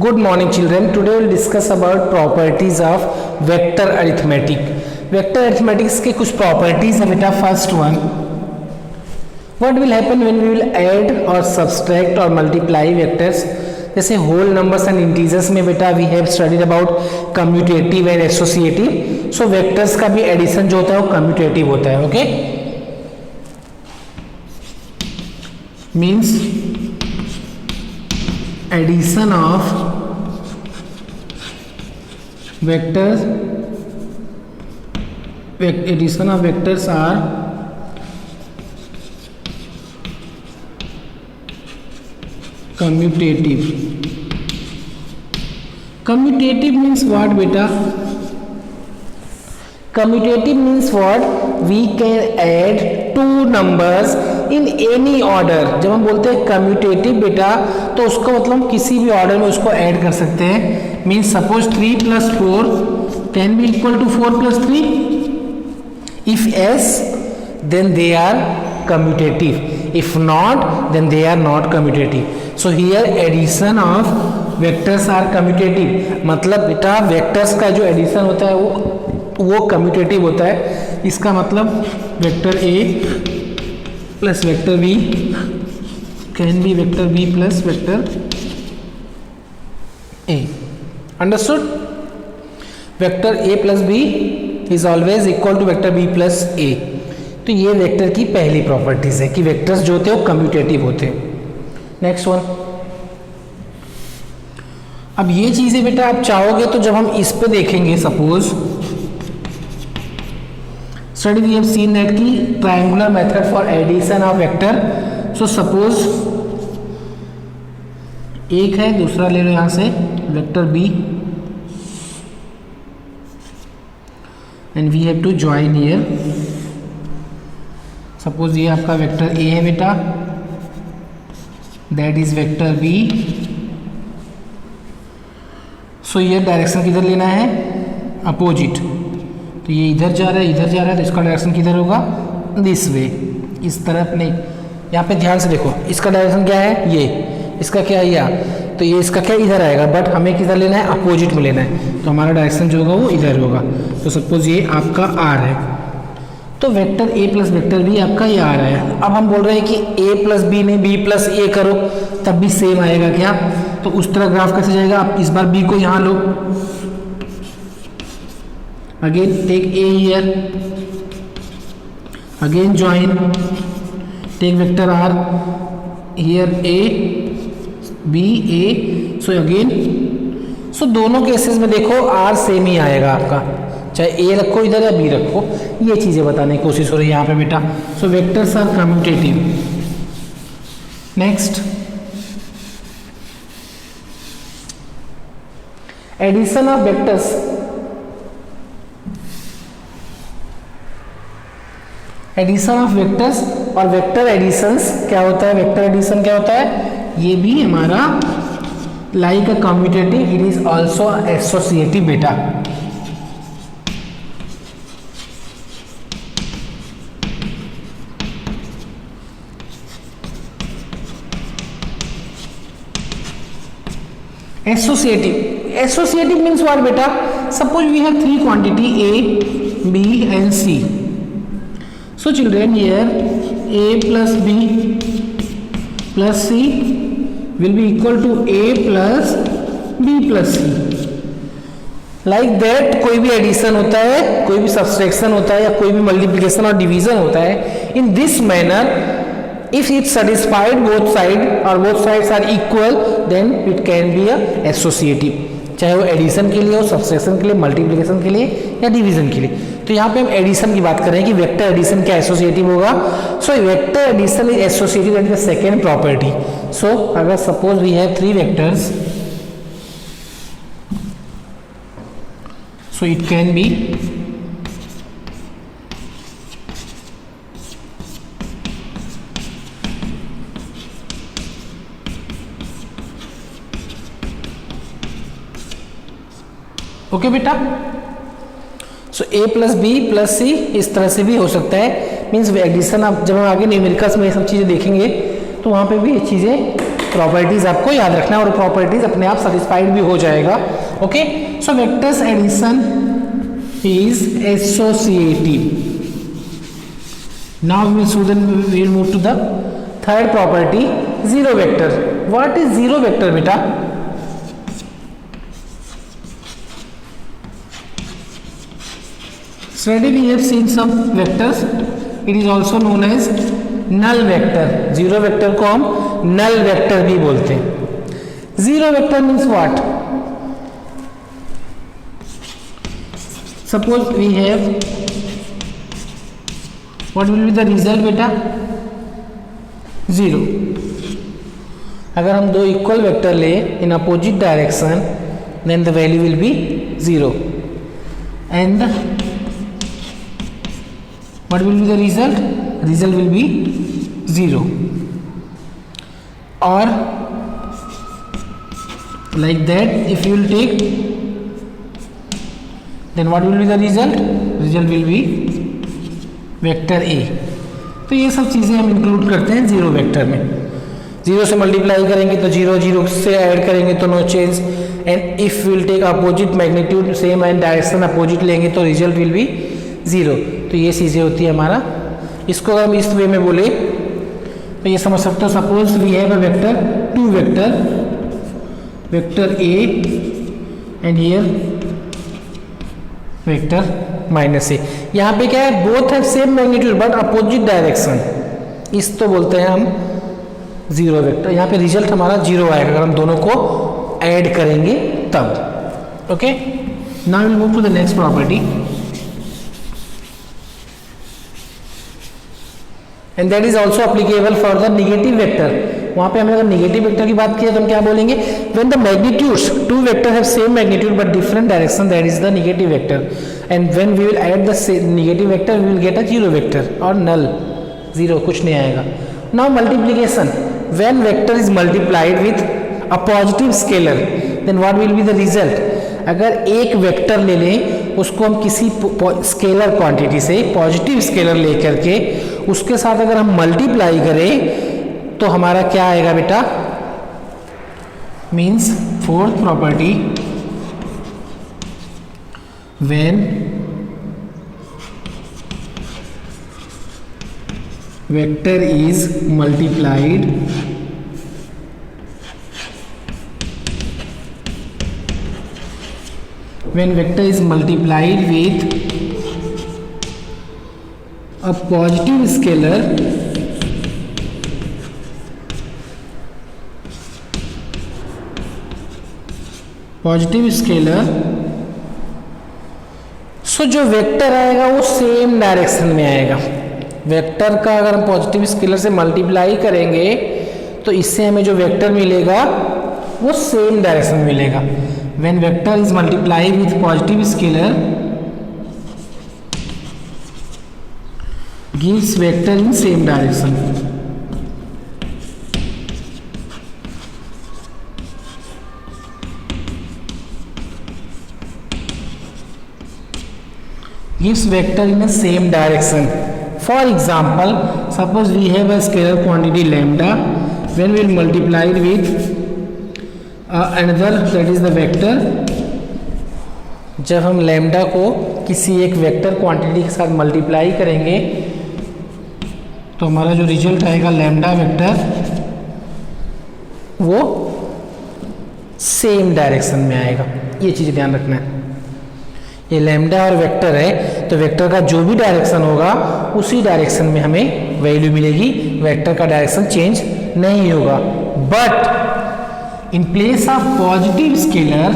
Good morning children. Today we will discuss about properties of vector arithmetic. Vector arithmetic के कुछ properties है बेटा. First one, what will happen when we will add or subtract or multiply vectors? जैसे whole numbers and integers में बेटा we have studied about commutative and associative. So vectors का भी addition जो होता है वो commutative होता है. Okay? Means addition of vectors are commutative. Commutative means what beta? Commutative means what? We can add two numbers in any order. जब हम बोलते हैं commutative बेटा तो उसका मतलब किसी भी ऑर्डर में उसको ऐड कर सकते हैं. Means suppose 3 plus 4 can be equal to 4 plus 3. If yes, then they are commutative. If not, then they are not commutative. So here addition of vectors are commutative. मतलब बेटा vectors का जो addition होता है वो कम्यूटेटिव होता है. इसका मतलब vector A plus vector B can be vector B plus vector A. Understood? Vector A plus B is always equal to vector B plus A. तो ये वेक्टर की पहली प्रॉपर्टीज है कि वेक्टर्स जो होते हैं वो कम्यूटेटिव होते हैं. नेक्स्ट वन, अब ये चीजें बेटा आप चाहोगे तो जब हम इस पे देखेंगे, suppose study we have seen that की triangular method for addition of vector. So suppose एक है, दूसरा ले लो यहाँ से vector b and we have to join here. Suppose ये आपका वेक्टर a है बेटा, that is vector b. So ये डायरेक्शन किधर लेना है? अपोजिट. तो ये इधर जा रहा है, इधर जा रहा है, तो इसका डायरेक्शन किधर होगा? दिस वे, इस तरफ नहीं. यहाँ पे ध्यान से देखो, इसका डायरेक्शन क्या है? ये. इसका क्या है? या. तो ये इसका क्या इधर आएगा, बट हमें किधर लेना है? अपोजिट में लेना है. तो हमारा डायरेक्शन जो होगा वो इधर होगा. तो सपोज ये आपका आर है, तो vector A plus vector B आपका ये आ रहा है. अब हम बोल रहे हैं कि ए प्लस बी ने बी प्लस ए करो, तब भी सेम आएगा क्या? तो उस तरह ग्राफ कैसे जाएगा? आप इस बार बी को यहाँ लो, again take a here, again join, take vector r here, a b a. so again, so दोनों केसेस में देखो r सेम ही आएगा आपका, चाहे a रखो इधर या b रखो. ये चीजें बताने की कोशिश हो रही है यहाँ पे बेटा. So vectors are commutative. Next, addition of vectors. Addition of vectors और वेक्टर एडिशंस क्या होता है? वेक्टर एडिशन क्या होता है? ये भी हमारा like a commutative, it is also associative बेटा. एसोसिएटिव मीन्स व्हाट बेटा? Suppose we have three quantity A, B and C. So children, here a plus b plus c will be equal to a plus b plus c. Like that कोई भी addition होता है, कोई भी subtraction होता है, या कोई भी मल्टीप्लिकेशन और डिवीजन होता है, in this manner if it satisfied both side or both sides are equal, then it can be a associative. चाहे वो एडिशन के लिए हो, सब्सट्रैक्शन के लिए, मल्टीप्लिकेशन के लिए या डिवीजन के लिए. तो यहाँ पे हम एडिशन की बात कर रहे हैं कि वेक्टर एडिशन क्या एसोसिएटिव होगा. So vector addition is associative, that is the second property. So अगर suppose we have three vectors, so it can be okay बेटा. So A plus B plus C इस तरह से भी हो सकता है. Means addition. आप जब हम आगे न्यूमेरिकल्स में ये सब चीज़ें देखेंगे तो वहाँ पे भी ये चीज़ें प्रॉपर्टीज आपको याद रखना है और प्रॉपर्टीज अपने आप सेटिस्फाइड भी हो जाएगा. Okay, so vectors addition is associative. Now we will move to the third property, zero vector. What is zero vector beta? So already we have seen some vectors. It is also known as null vector. Zero vector को हम null vector भी बोलते हैं. Zero vector means what? Suppose we have, what will be the result beta? 0. अगर हम दो equal vector ले in opposite direction, then the value will be 0. And what will be the result? Result will be 0. Or like that, if you will take, then what will be the result? Result will be vector A. तो ये सब चीज़ें हम include करते हैं zero vector में. Zero से multiply करेंगे तो जीरो, जीरो से ऐड करेंगे तो no change. And if will take opposite magnitude same and direction opposite लेंगे तो रिजल्ट विल बी 0. तो ये चीज़ें होती है हमारा. इसको अगर हम इस वे में बोले तो ये समझ सकते हो. Suppose we have a vector, two vector, vector A and here vector minus A. यहाँ पे क्या है, both have same magnitude but opposite direction. इस तो बोलते हैं हम जीरो वेक्टर. यहाँ पे रिजल्ट हमारा 0 आएगा अगर हम दोनों को ऐड करेंगे तब. Okay, now will move to the next property and that is also applicable for the negative vector. वहाँ पे हमें अगर निगेटिव वेक्टर की बात की तो हम क्या बोलेंगे, when the magnitudes two vector have same magnitude but different direction, that is the negative vector. And when we will add the negative vector we will get a zero vector और null. Zero कुछ नहीं आएगा. Now multiplication, when vector is multiplied with a positive scalar then what will be the result. अगर एक vector ले लें, उसको हम किसी स्केलर क्वांटिटी से पॉजिटिव स्केलर लेकर के उसके साथ अगर हम मल्टीप्लाई करें तो हमारा क्या आएगा बेटा, means fourth property, when vector is multiplied when vector is multiplied with a positive scalar सो जो वेक्टर आएगा वो सेम डायरेक्शन में आएगा. वेक्टर का अगर हम पॉजिटिव स्केलर से मल्टीप्लाई करेंगे तो इससे हमें जो वेक्टर मिलेगा वो सेम डायरेक्शन में मिलेगा. When vector is multiplied with positive scalar gives vector in same direction. Gives vector in the same direction. For example, suppose we have a scalar quantity lambda. When we will multiply it with another that is the vector, जब हम lambda को किसी एक vector quantity के साथ multiply करेंगे तो हमारा जो रिजल्ट आएगा लैम्डा वेक्टर वो सेम डायरेक्शन में आएगा. ये चीज़ ध्यान रखना है. ये लैम्डा और वेक्टर है तो वेक्टर का जो भी डायरेक्शन होगा उसी डायरेक्शन में हमें वैल्यू मिलेगी. वेक्टर का डायरेक्शन चेंज नहीं होगा. But in place of positive scalar,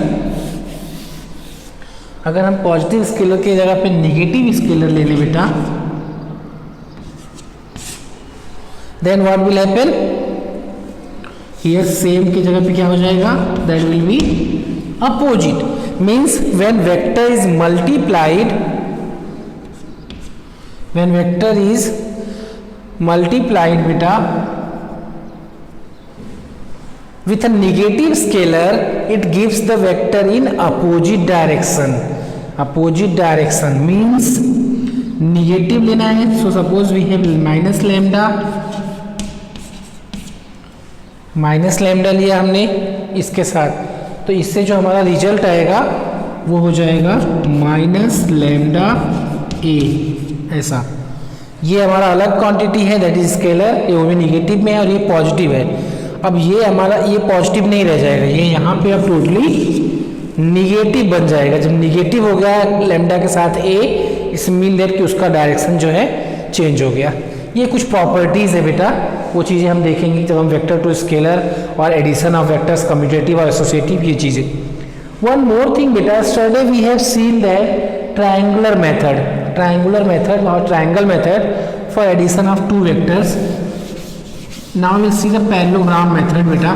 अगर हम पॉजिटिव स्केलर की जगह पे नेगेटिव स्केलर ले लें बेटा, then what will happen, here same की जगह पे क्या हो जाएगा, that will be opposite. Means when vector is multiplied, when vector is multiplied बेटा with a negative scalar, it gives the vector in opposite direction. Opposite direction means negative लेना है. So suppose we have minus lambda minus lambda लिया हमने इसके साथ, तो इससे जो हमारा रिजल्ट आएगा वो हो जाएगा माइनस लैम्डा ए, ऐसा। ये हमारा अलग क्वांटिटी है, दैट इज स्केलर, ये वो भी निगेटिव में है और ये पॉजिटिव है। अब ये हमारा ये पॉजिटिव नहीं रह जाएगा, ये यहाँ पे अब टोटली निगेटिव बन जाएगा। जब निगेटिव हो गया लैम्डा के साथ ए, इसमें मीन दैट कि उसका डायरेक्शन जो है चेंज हो गया। ये कुछ प्रॉपर्टीज़ है बेटा, वो चीज़ें हम देखेंगे जब हम वेक्टर टू स्केलर और एडिशन ऑफ वेक्टर्स, कम्यूटेटिव और एसोसिएटिव, ये चीज़ें। वन मोर थिंग बेटा, yesterday we have seen that triangular method or triangle method for addition of two vectors. Now we'll see the parallelogram method beta.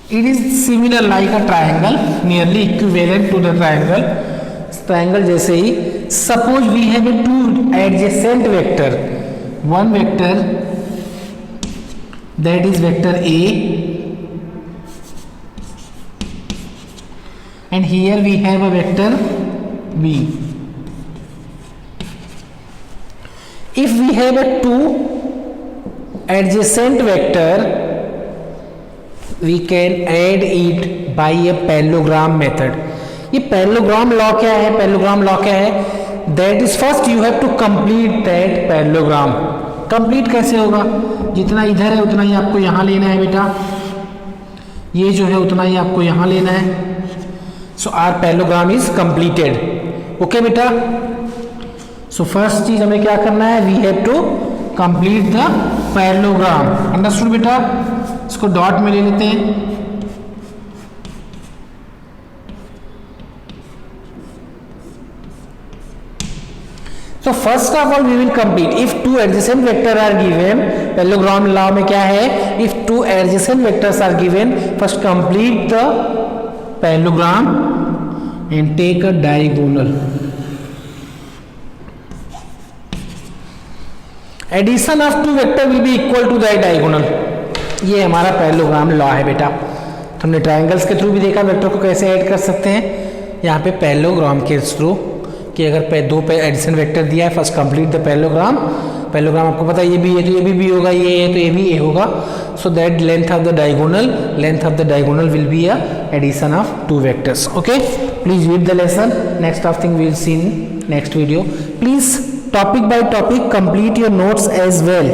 It is similar like a triangle, nearly equivalent to the triangle. Triangle जैसे ही, suppose we have a two adjacent vector, one vector that is vector A, and here we have a vector B. If we have a two adjacent vector, we can add it by a parallelogram method. ये parallelogram law क्या है? Parallelogram law क्या है? That is first you have to complete that parallelogram. Complete कैसे होगा? जितना इधर है उतना ही आपको यहाँ लेना है बेटा, ये जो है उतना ही आपको यहाँ लेना है। So our parallelogram is completed. Okay बेटा, सो फर्स्ट चीज हमें क्या करना है? We have to complete the parallelogram. Understood बेटा? इसको डॉट में ले लेते हैं। So first of all we will complete if two adjacent vector are given, parallelogram law में क्या है? If two adjacent vectors are given, first complete the parallelogram and take a diagonal. Addition of two vector will be equal to that diagonal. ये हमारा parallelogram law है बेटा। तो हमने triangles के थ्रू भी देखा वेक्टर को कैसे ऐड कर सकते हैं, यहाँ पे पैरेललोग्राम के थ्रू कि अगर दो एडिशन वेक्टर दिया है, first complete the parallelogram. Parallelogram आपको पता है ये भी है तो ये भी होगा, ये है तो ये भी ए होगा। So that length of the diagonal will be a addition of two vectors. Okay, please read the lesson. Next of thing we will see in next video. Please topic by topic complete your notes as well.